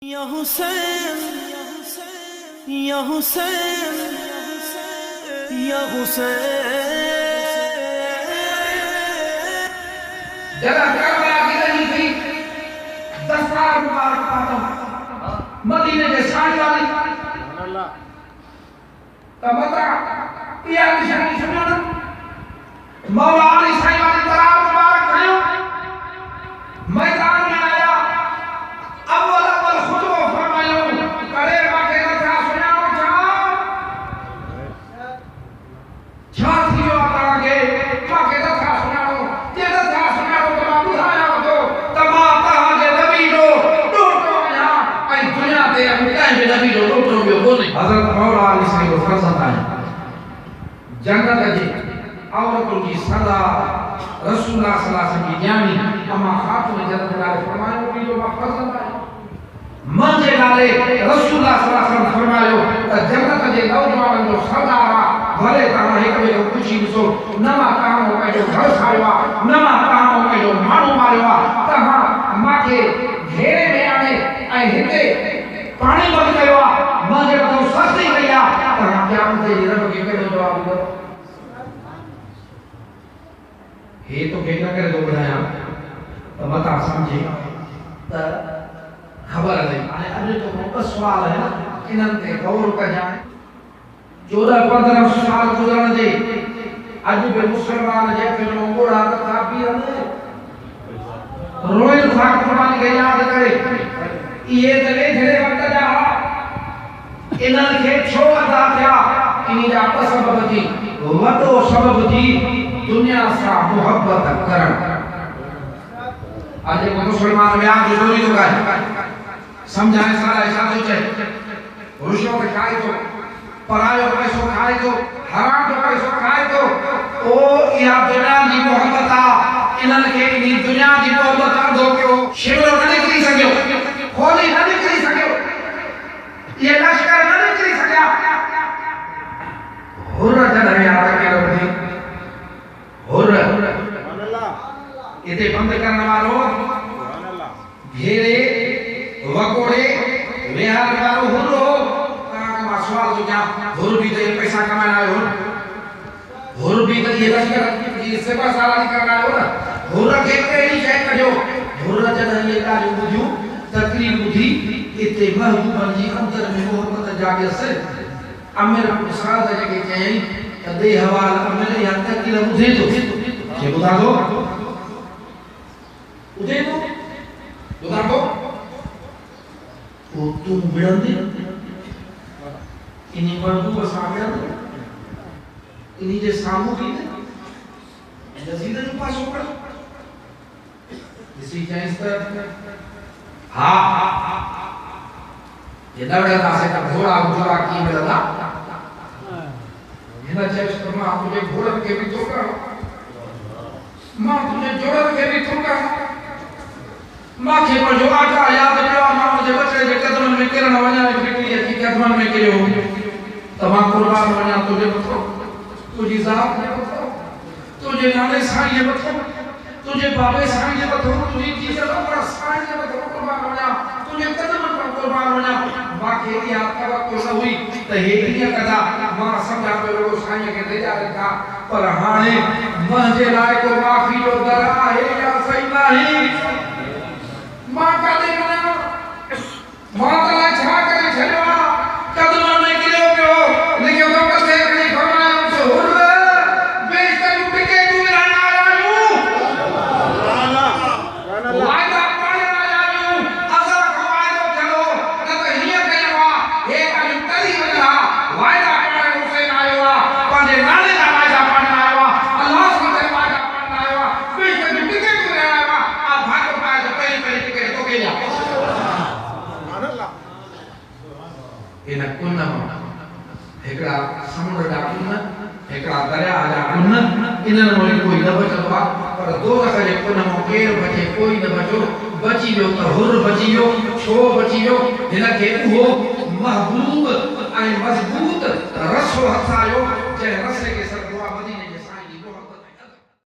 या हुसैन या हुसैन या हुसैन। जरा करबला की रही थी दस्तार मुबारक पाता मदीने के साथ वाली तमता या निशानी सुनाना मौला अली साईं वाली दरार मुबारक खयो मैदान में आया अव्वल खुतबा फरमायो करे वाके नथा सुनाओ छा थियो आता के वाके नथा सुनाओ जे नथा सुनाओ तो मां बुधाया तो तमा कहा के नबी जो टोटो या ऐ दुनिया ते काई बि नबी जो टोटो बियो कोने हजरत मौला अली साईं को फरज़त है जन्नत जी औरतों की सदा रसूलुल्लाह सल्लल्लाहु अलैहि वसल्लम की न्याणी अम्मा खातून जन्नत नाले फरमायो कि जो फरज़त है मंजे नाले रसूलुल्लाह सल्लल्लाहु अलैहि वसल्लम फरमायो त जन्नत जे नौजवान जो सरदार भले तहां हिक ॿिए खे पुछी ॾिसो नवा काम पंहिंजो घर ठाहियो आहे नवा काम पंहिंजो माण्हू मारियो आहे तहां मांखे घेरे में आणे ऐं हिते पाणी बंदि कयो आहे मंजे मथां सख़्ती कई आहे तहां क़यामत जे रब खे कहिड़ो जवाब ॾींदो हे तो के न करे तो ॿुधायां त मता समझे त खबर नहीं हाणे अॼु जो ॿ सुवाल है ना इन्हनि ते गौर कजां 14-15 साल गुज़रण जे अॼु बि मुसलमान जे फिल्म गोड़ा था बीहनि रोइन था क़ुर्बानी खे यादि करे इहे त वेझड़े वक़्त जा इन्हनि खे छो अदा थिया इन जा ॿ सबब थी वॾो सबब थी दुनिया सां मोहब्बत करण आज को मुसलमान व्याह जो चोरी तो करे समझाए सारा ऐसा तो चए रुशवत खाए तो परायो पैसो खाए तो हराम जो पैसो खाए तो ओ या दुनिया की मोहब्बत आ इनन के इन दुनिया की मोहब्बत आ दो के शिवरो न निकली सकियो खोली न निकली सकियो ये लश्कर न निकली सकिया हुर्र जॾहिं याद के रखी हुर्र इते बंद करने वालो घेरे वकोड़े विहार वालो हुर्रो का सवाल जो क्या हुर भी तो ये पैसा कमाना है हुर भी तो ये लश्कर ये सेवा सारा करना है ना हुर के कई शय कजो हुर जन ये का जो बुझू तकरीर बुधी इते महबूब जी अंदर में मोहब्बत जागे से अमीर साद जके चई दे हवाल अमीर या तकरीर बुझे तो के बुधा दो उदे तो बुधा दो ओ तुम बिड़ंदे इनी बंदू सामने इनी जे सामू की जसीद ने पास होकर इसी चाइस तर हां ये नवड़ा दासे का घोड़ा घोड़ा की मिलदा हिना चाइस तो मां तुझे घोड़ा के भी तो कर मां तुझे जोड़ के भी तो कर मां के पर जो आका याद कयो मां मुझे बचड़े जे कदमन में किरण वणा बिटी की कदमन में कयो तमा कुर्बान वणा तुझे बतो तुझी जात ने बतो तुझे नाले साईं जे बतो तुझे बाबे साईं जे बतो तुझी चीज पर साईं जे बतो कुर्बान वणा तुझे कदमन पर कुर्बान वणा मां के या तवक्कुल न हुई त हे कीअं कदा मां समझा पियो साईं खे दे रखा पर हाणे मुंहिंजे लाइ को माफ़ी जो दर आहे या सही नाही मां कादे मना मां तला छा करे छड़वा कदम में गिरो पियो लिखो तो कसे कणी फरमायो सो हुर बेइज्जत टिके तू रहना आयो वायदा पाने आयो अगर वायदो चलो न तो हिया कयवा हे काई तरी वला वायदा पाने हुसैन आयो पंजे नाले दा वायदा पाने आयो अल्लाह सुबहान वायदा पाने आयो बेइज्जत टिके तू रहना आ भाग पाए तो पहले टिके तो के जा इन कुन एकड़ा समुद्र जा कुन एकड़ा दरिया जा कुन इनन मोली कोई न बचतो आ पर दो रखे कुन मो केर बचे कोई न बचो बची वियो त हुर बची वियो छो बची वियो हिन के उहो महबूब ऐं मजबूत रसो हथायो जे रसे